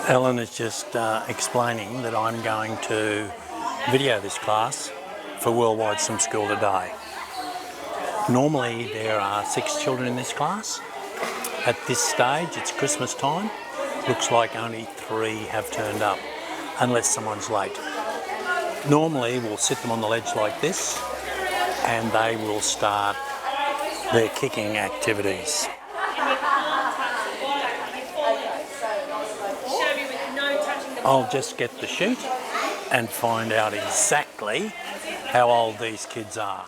Ellen is just explaining that I'm going to video this class for Worldwide Swim School today. Normally there are 6 children in this class. At this stage it's Christmas time. Looks like only 3 have turned up, unless someone's late. Normally we'll sit them on the ledge like this and they will start their kicking activities. I'll just get the sheet and find out exactly how old these kids are.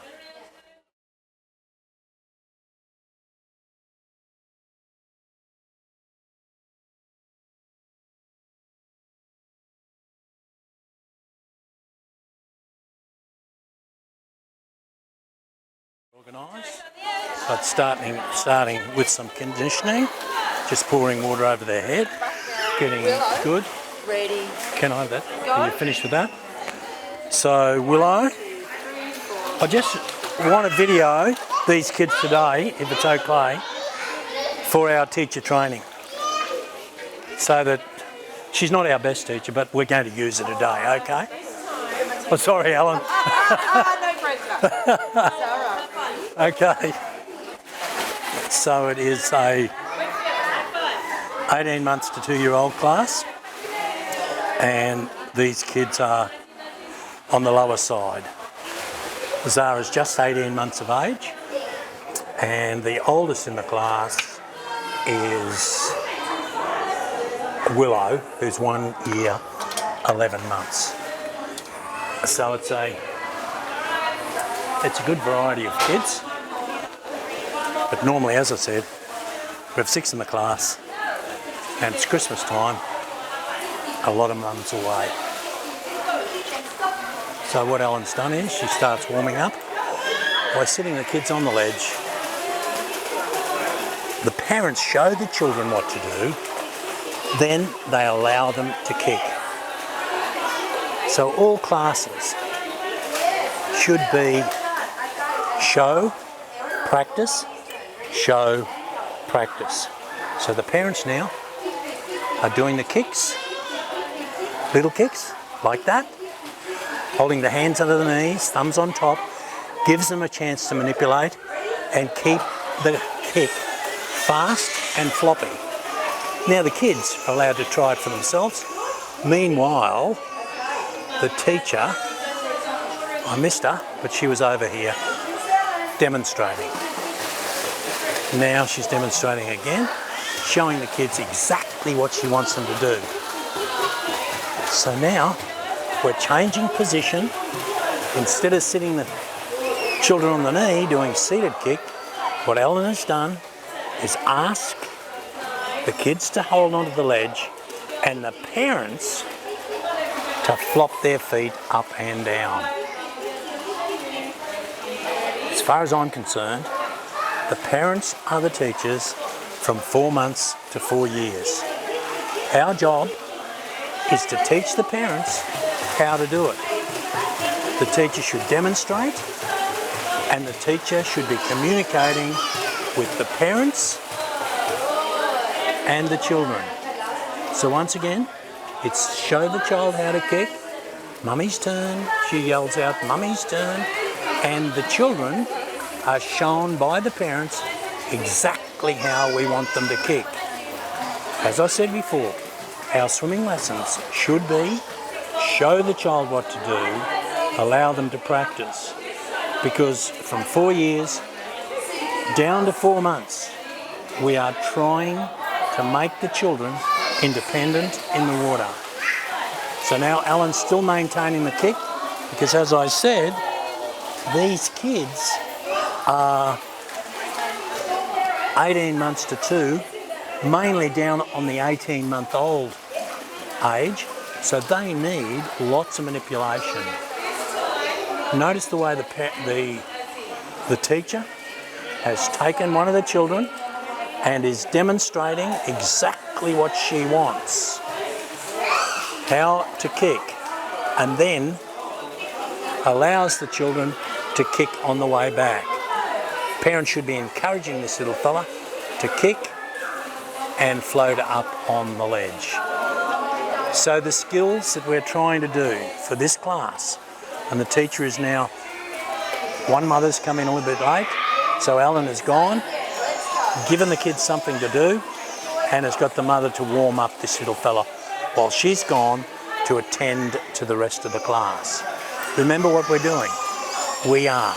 Organised, but starting with some conditioning, just pouring water over their head, getting good. Ready. Can I have that? Are you finished with that? So Willow, I just want to video these kids today, if it's okay, for our teacher training. So that she's not our best teacher, but we're going to use her today, okay? Oh, sorry, Alan. No pressure. It's all right. Okay. So it is a 18 months to 2-year-old class. And these kids are on the lower side. Zara's just 18 months of age, and the oldest in the class is Willow, who's 1 year, 11 months. So it's a good variety of kids, but normally, as I said, we have 6 in the class, and it's Christmas time. A lot of mums away. So what Ellen's done is she starts warming up by sitting the kids on the ledge. The parents show the children what to do, then they allow them to kick. So all classes should be show, practice, show, practice. So the parents now are doing the kicks. Little kicks, like that, holding the hands under the knees, thumbs on top, gives them a chance to manipulate and keep the kick fast and floppy. Now the kids are allowed to try it for themselves. Meanwhile, the teacher, I missed her, but she was over here demonstrating. Now she's demonstrating again, showing the kids exactly what she wants them to do. So now we're changing position. Instead of sitting the children on the knee doing seated kick, what Ellen has done is ask the kids to hold onto the ledge and the parents to flop their feet up and down. As far as I'm concerned, the parents are the teachers from 4 months to 4 years. Our job is to teach the parents how to do it. The teacher should demonstrate, and the teacher should be communicating with the parents and the children. So once again, it's show the child how to kick, mummy's turn, she yells out mummy's turn, and the children are shown by the parents exactly how we want them to kick. As I said before, our swimming lessons should be show the child what to do, allow them to practice. Because from 4 years down to 4 months, we are trying to make the children independent in the water. So now Ellen's still maintaining the kick, because as I said, these kids are 18 months to 2, mainly down on the 18-month-old age, so they need lots of manipulation. Notice the way the teacher has taken one of the children and is demonstrating exactly what she wants, how to kick, and then allows the children to kick on the way back. Parents should be encouraging this little fella to kick and float up on the ledge. So the skills that we're trying to do for this class, and the teacher is now, one mother's come in a little bit late, so Alan has gone, given the kids something to do, and has got the mother to warm up this little fella while she's gone to attend to the rest of the class. Remember what we're doing. We are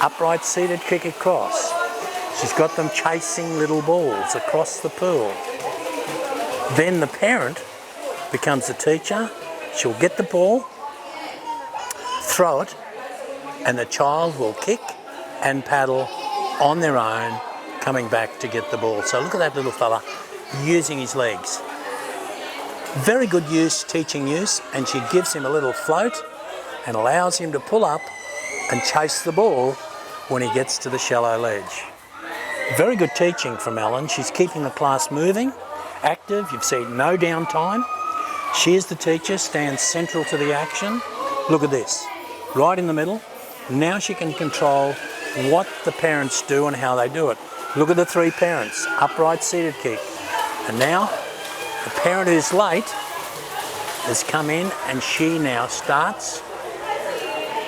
upright seated kick across. She's got them chasing little balls across the pool. Then the parent becomes the teacher. She'll get the ball, throw it, and the child will kick and paddle on their own, coming back to get the ball. So look at that little fella using his legs. Very good use, teaching use, and she gives him a little float and allows him to pull up and chase the ball when he gets to the shallow ledge. Very good teaching from Ellen. She's keeping the class moving, active. You've seen no downtime. She is the teacher, stands central to the action. Look at this, right in the middle. Now she can control what the parents do and how they do it. Look at the three parents, upright seated kick. And now the parent who's late has come in and she now starts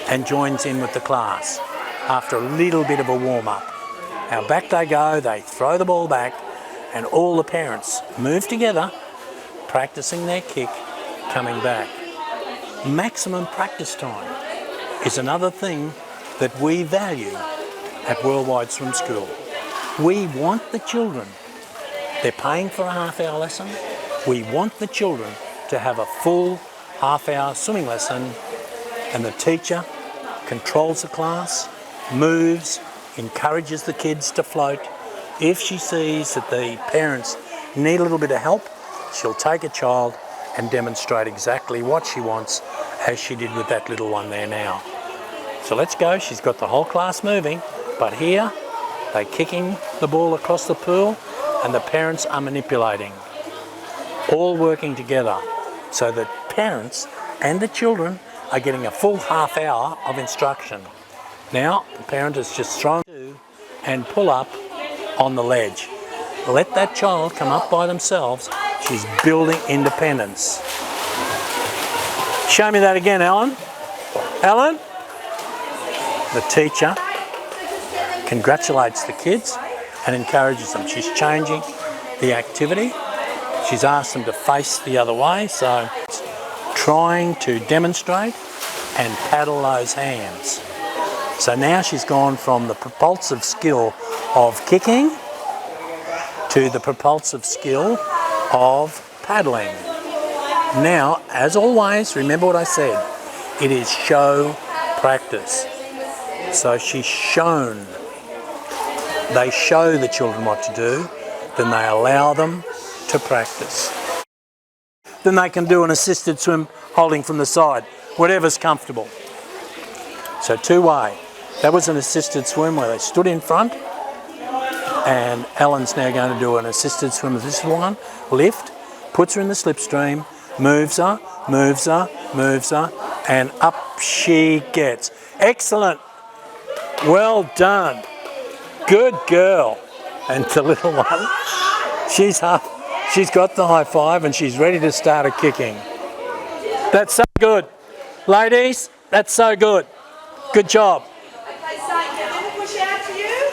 and joins in with the class after a little bit of a warm-up. Now back they go, they throw the ball back, and all the parents move together, practicing their kick, coming back. Maximum practice time is another thing that we value at Worldwide Swim School. We want the children, they're paying for a half-hour lesson, we want the children to have a full half-hour swimming lesson, and the teacher controls the class, moves, encourages the kids to float. If she sees that the parents need a little bit of help, she'll take a child and demonstrate exactly what she wants, as she did with that little one there now. So let's go. She's got the whole class moving, but here they're kicking the ball across the pool and the parents are manipulating, all working together so that parents and the children are getting a full half hour of instruction. Now the parent is just thrown and pull up on the ledge. Let that child come up by themselves. She's building independence. Show me that again, Alan. Alan? The teacher congratulates the kids and encourages them. She's changing the activity. She's asked them to face the other way, so trying to demonstrate and paddle those hands. So now she's gone from the propulsive skill of kicking to the propulsive skill of paddling. Now, as always, remember what I said, it is show practice. So she's shown, they show the children what to do, then they allow them to practice. Then they can do an assisted swim holding from the side, whatever's comfortable. So two-way. That was an assisted swim where they stood in front, and Ellen's now going to do an assisted swim with this one. Lift, puts her in the slipstream, moves her, moves her, moves her, and up she gets. Excellent. Well done. Good girl. And the little one, she's got the high five and she's ready to start a kicking. That's so good. Ladies, that's so good. Good job. Okay, so can I push out to you?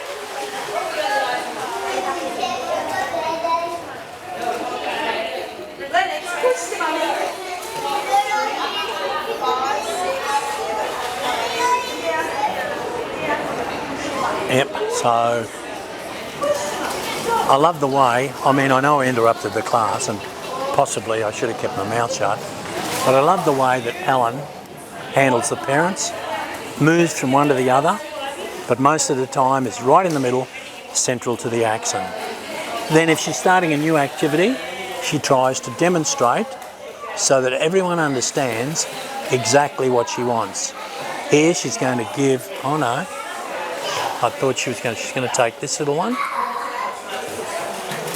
Lennox, push to mummy. 5, 6, 7. Yep, so I love the way, I mean, I know I interrupted the class and possibly I should have kept my mouth shut, but I love the way that Alan handles the parents, moves from one to the other, but most of the time is right in the middle, central to the action. Then if she's starting a new activity, she tries to demonstrate so that everyone understands exactly what she wants. Here she's going to give, oh no, I thought she's going to take this little one.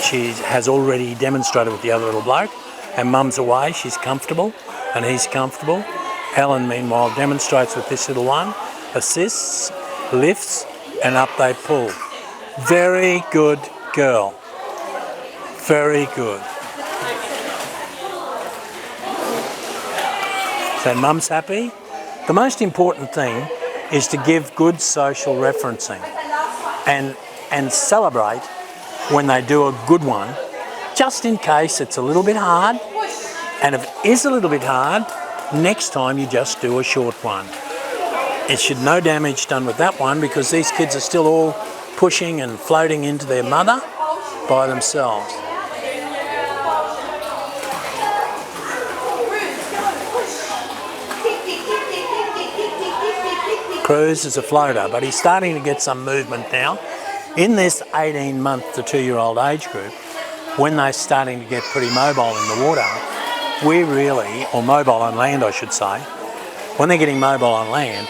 She has already demonstrated with the other little bloke, and mum's away, she's comfortable and he's comfortable. Alan meanwhile demonstrates with this little one, assists, lifts, and up they pull. Very good girl. Very good. So mum's happy. The most important thing is to give good social referencing and celebrate when they do a good one, just in case it's a little bit hard. And if it is a little bit hard, next time you just do a short one. It should no damage done with that one because these kids are still all pushing and floating into their mother by themselves. Cruz is a floater, but he's starting to get some movement now. In this 18-month to 2-year-old age group, when they're starting to get pretty mobile in the water, we really, or mobile on land I should say, when they're getting mobile on land,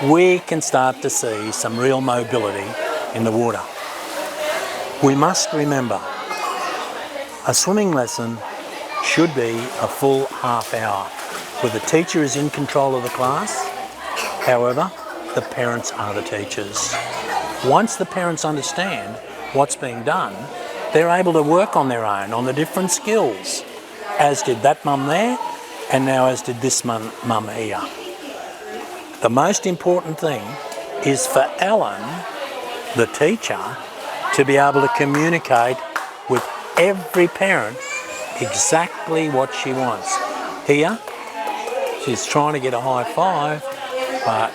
we can start to see some real mobility in the water. We must remember, a swimming lesson should be a full half hour, where the teacher is in control of the class. However, the parents are the teachers. Once the parents understand what's being done, they're able to work on their own, on the different skills, as did that mum there, and now as did this mum here. The most important thing is for Ellen, the teacher, to be able to communicate with every parent exactly what she wants. Here, she's trying to get a high five, but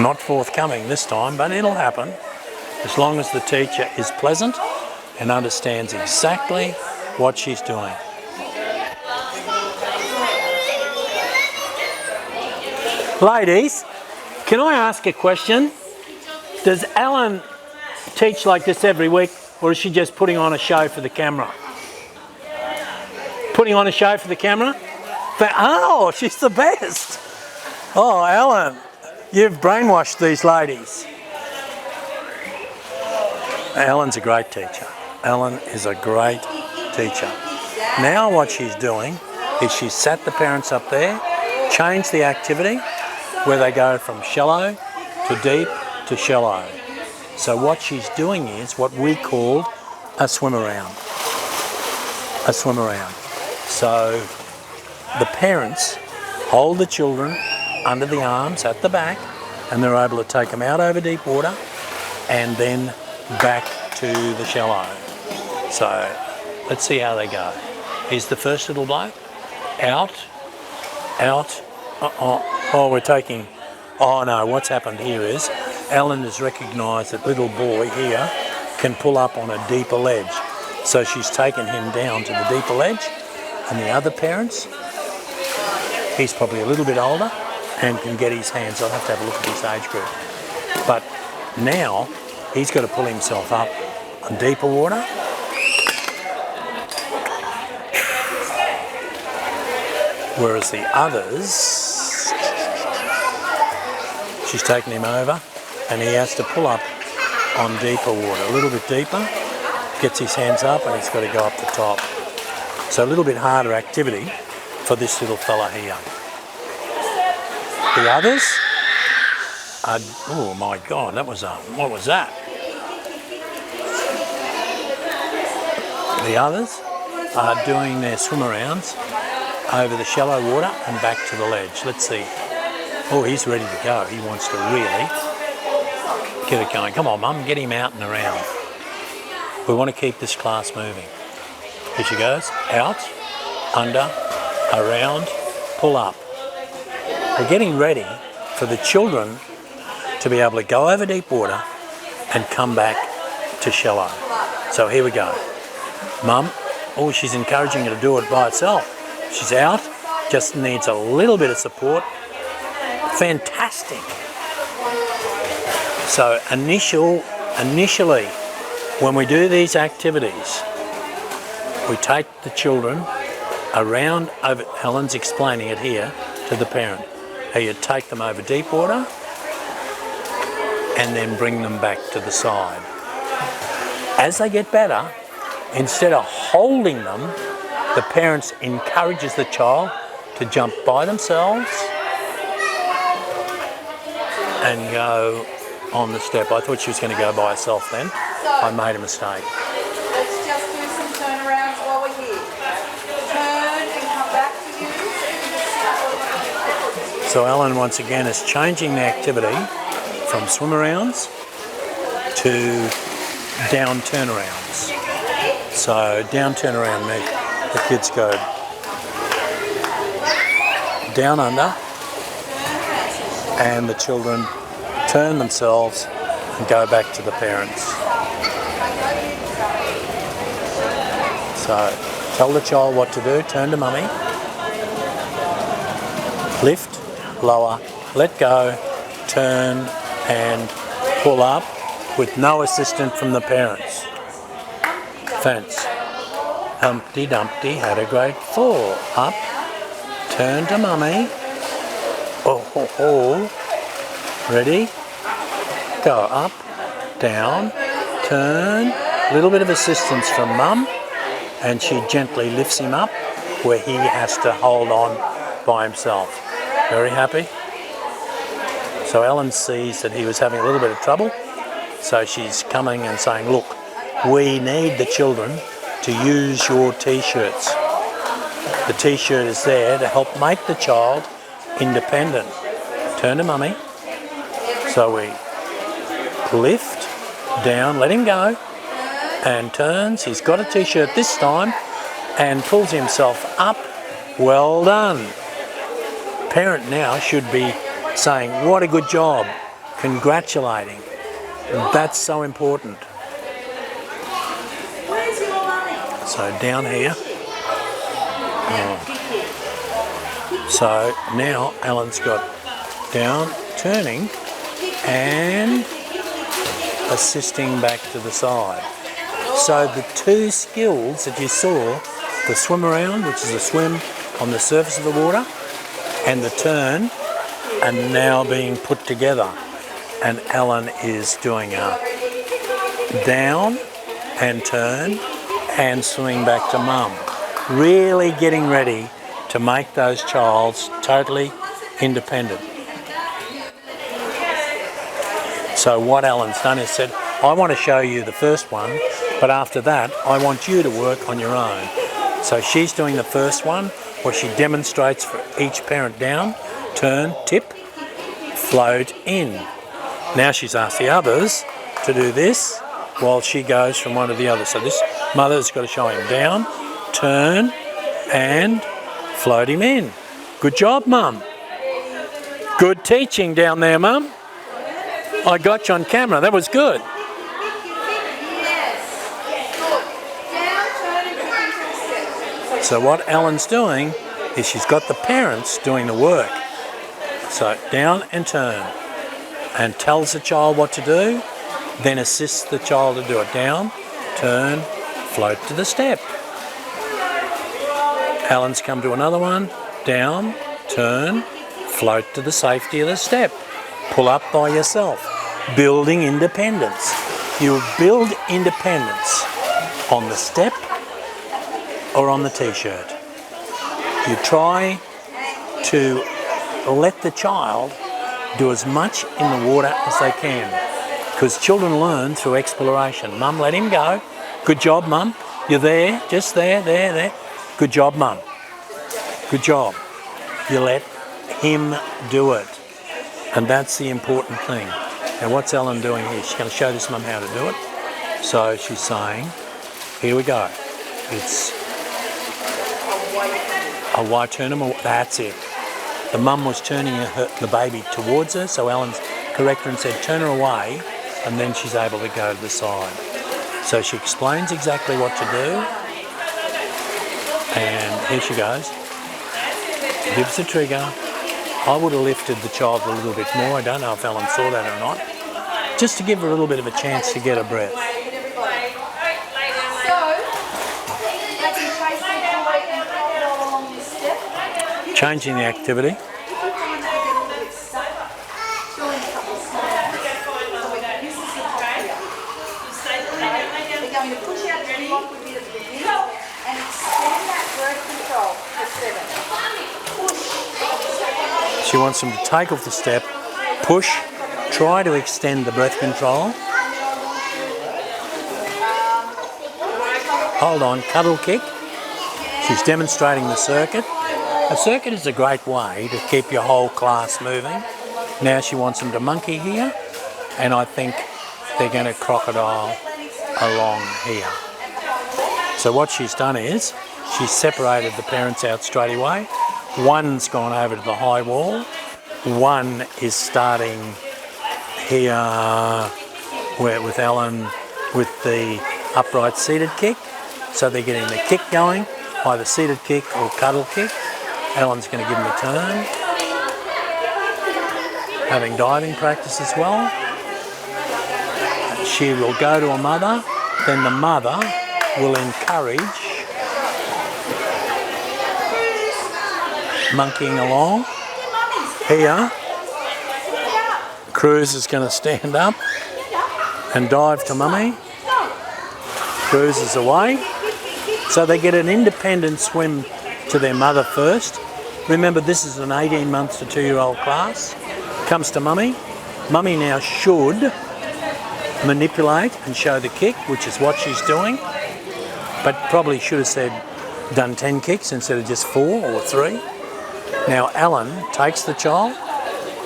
not forthcoming this time, but it'll happen as long as the teacher is pleasant and understands exactly what she's doing. Ladies, can I ask a question? Does Ellen teach like this every week, or is she just putting on a show for the camera? Putting on a show for the camera? Oh, she's the best. Oh, Ellen, you've brainwashed these ladies. Ellen's a great teacher. Ellen is a great teacher. Now what she's doing is she's sat the parents up there, changed the activity where they go from shallow to deep to shallow. So what she's doing is what we called a swim around. A swim around. So the parents hold the children under the arms at the back, and they're able to take them out over deep water and then back to the shallow. So let's see how they go. Here's the first little bloke. Out, out. Oh, we're taking... Oh no, what's happened here is Ellen has recognised that little boy here can pull up on a deeper ledge. So she's taken him down to the deeper ledge, and the other parents, he's probably a little bit older and can get his hands. I'll have to have a look at his age group. But now he's got to pull himself up on deeper water. Whereas the others, she's taken him over and he has to pull up on deeper water, a little bit deeper, gets his hands up and he's got to go up the top. So a little bit harder activity for this little fella here. The others are, oh my God, that was what was that? The others are doing their swim arounds over the shallow water and back to the ledge. Let's see. Oh, he's ready to go. He wants to really get it going. Come on, Mum, get him out and around. We want to keep this class moving. Here she goes. Out, under, around, pull up. We're getting ready for the children to be able to go over deep water and come back to shallow. So here we go. Mum, oh, she's encouraging her to do it by herself. She's out, just needs a little bit of support. Fantastic. So initially, when we do these activities, we take the children around over, Helen's explaining it here to the parent, how you take them over deep water and then bring them back to the side. As they get better, instead of holding them, the parents encourages the child to jump by themselves and go on the step. I thought she was going to go by herself then. I made a mistake. Let's just do some turnarounds while we're here. Turn and So Ellen once again is changing the activity from swim arounds to down turnarounds. So down turnaround means the kids go down under and the children turn themselves and go back to the parents. So tell the child what to do, turn to mummy, lift, lower, let go, turn and pull up with no assistance from the parents. Fence. Humpty Dumpty had a great fall. Up, turn to mummy. Oh, ho, ho. Ready? Go up, down, turn. A little bit of assistance from mum, and she gently lifts him up where he has to hold on by himself. Very happy? So Ellen sees that he was having a little bit of trouble, so she's coming and saying, look, we need the children to use your t-shirts. The t-shirt is there to help make the child independent. Turn to mummy. So we lift, down, let him go, and turns. He's got a t-shirt this time and pulls himself up. Well done. Parent now should be saying, what a good job, congratulating. That's so important. Where's your mummy? So down here. Oh. So now Ellen's got down, turning and assisting back to the side. So the two skills that you saw, the swim around, which is a swim on the surface of the water, and the turn, are now being put together. And Ellen is doing a down and turn and swimming back to mum. Really getting ready to make those childs totally independent. So what Ellen's done is said, I want to show you the first one, but after that I want you to work on your own. So she's doing the first one where she demonstrates for each parent down, turn, tip, float in. Now she's asked the others to do this while she goes from one to the other. So this mother's got to show him down, turn and float him in. Good job, mum. Good teaching down there, mum. I got you on camera. That was good. So what Ellen's doing is she's got the parents doing the work. So down and turn, and tells the child what to do, then assists the child to do it. Down, turn, float to the step. Ellen's come to another one. Down, turn, float to the safety of the step. Pull up by yourself. Building independence. You build independence on the step or on the t-shirt. You try to let the child do as much in the water as they can, because children learn through exploration. Mum, let him go. Good job, mum. You're there, just there, there. Good job, mum. Good job. You let him do it. And that's the important thing. Now what's Ellen doing here? She's going to show this mum how to do it. So she's saying, here we go. It's a white turn him. That's it. The mum was turning the baby towards her, so Ellen's corrected her and said, turn her away, and then she's able to go to the side. So she explains exactly what to do, and here she goes. Gives the trigger. I would have lifted the child a little bit more. I don't know if Ellen saw that or not. Just to give her a little bit of a chance to get her breath. Changing the activity. She wants them to take off the step, push, try to extend the breath control. Hold on, cuddle kick. She's demonstrating the circuit. A circuit is a great way to keep your whole class moving. Now she wants them to monkey here, and I think they're going to crocodile along here. So what she's done is she's separated the parents out straight away. One's gone over to the high wall. One is starting here with Ellen with the upright seated kick. So they're getting the kick going, either seated kick or cuddle kick. Ellen's going to give them a turn. Having diving practice as well. She will go to a mother, then the mother will encourage monkeying along. Here, Cruz is going to stand up and dive to mummy. Cruz is away. So they get an independent swim to their mother first. Remember, this is an 18 months to 2-year-old class. Comes to mummy. Mummy now should manipulate and show the kick, which is what she's doing. But probably should have done 10 kicks instead of just 4 or 3. Now Ellen takes the child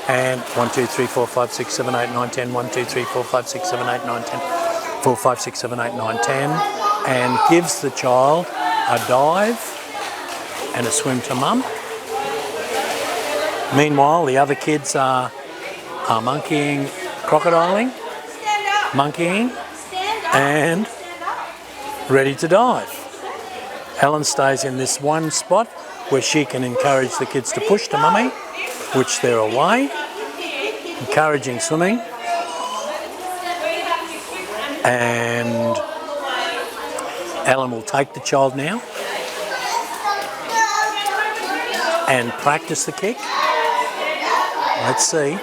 and 1, 2, 3, 4, 5, 6, 7, 8, 9, 10, 1, 2, 3, 4, 5, 6, 7, 8, 9, 10, 4, 5, 6, 7, 8, 9, 10, and gives the child a dive and a swim to mum. Meanwhile, the other kids are monkeying, crocodiling, monkeying, and ready to dive. Ellen stays in this one spot where she can encourage the kids to push to mummy, which they're away, encouraging swimming, and Ellen will take the child now and practice the kick. Let's see.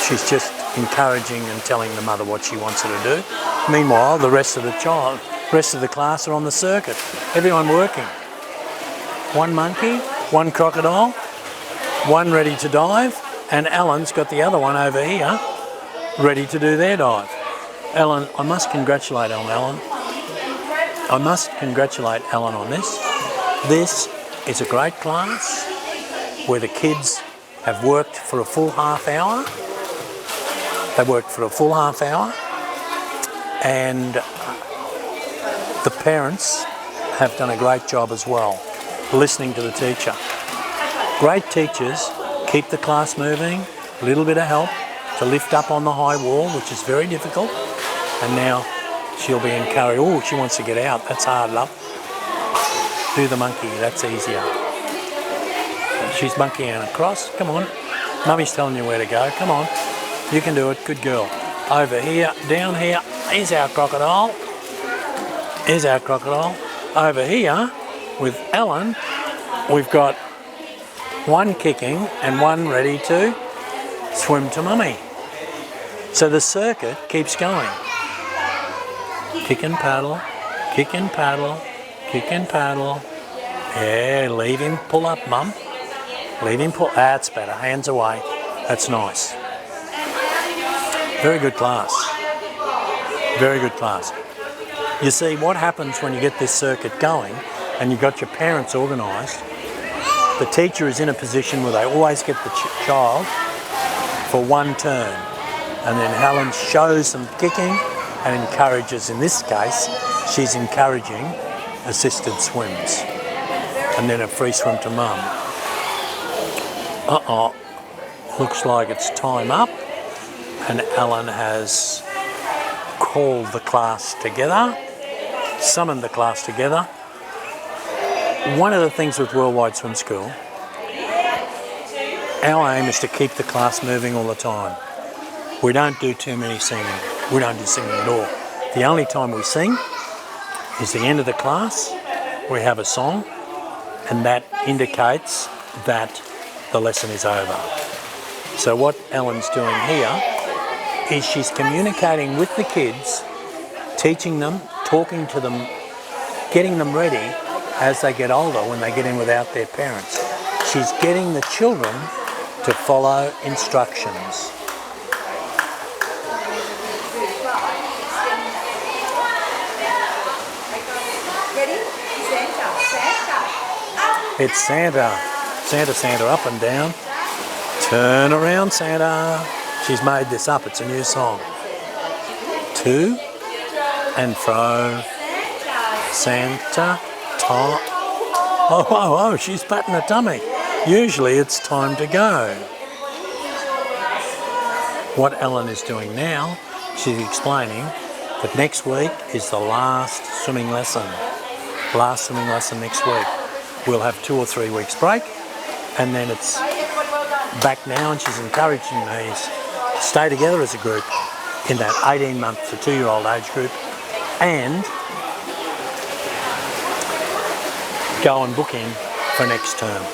She's just encouraging and telling the mother what she wants her to do. Meanwhile, the rest of the class are on the circuit. Everyone working. One monkey, one crocodile, one ready to dive, and Ellen's got the other one over here ready to do their dive. Ellen, I must congratulate Ellen. I must congratulate Ellen on this. This is a great class where the kids have worked for a full half hour. They worked for a full half hour, and the parents have done a great job as well, listening to the teacher. Great teachers keep the class moving, a little bit of help to lift up on the high wall, which is very difficult, and now she'll be encouraged. Oh, she wants to get out. That's hard, love. Do the monkey. That's easier. She's monkeying across. Come on. Mummy's telling you where to go. Come on. You can do it. Good girl. Over here, down here. Here's our crocodile. Here's our crocodile. Over here, with Ellen, we've got one kicking and one ready to swim to mummy. So the circuit keeps going. Kick and paddle, kick and paddle, kick and paddle. Yeah, leave him pull up, mum. Leave him pull. That's better. Hands away. That's nice. Very good class. Very good class. You see, what happens when you get this circuit going and you've got your parents organised, the teacher is in a position where they always get the child for one turn. And then Helen shows them kicking and encourages, in this case, she's encouraging assisted swims. And then a free swim to mum. Looks like it's time up. And Ellen has called the class together, summoned the class together. One of the things with Worldwide Swim School, our aim is to keep the class moving all the time. We don't do too many singing. We don't do singing at all. The only time we sing is the end of the class. We have a song, and that indicates that the lesson is over. So what Ellen's doing here is she's communicating with the kids, teaching them, talking to them, getting them ready as they get older when they get in without their parents. She's getting the children to follow instructions. It's Santa. Santa, Santa, up and down. Turn around, Santa. She's made this up. It's a new song. To and fro. Santa, top. Oh, oh, oh, she's patting her tummy. Usually it's time to go. What Ellen is doing now, she's explaining that next week is the last swimming lesson. Last swimming lesson next week. We'll have 2 or 3 weeks break, and then it's back now, and she's encouraging these to stay together as a group in that 18-month to 2-year-old age group, and go and book in for next term.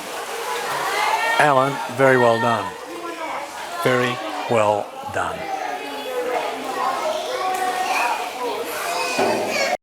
Alan, very well done. Very well done.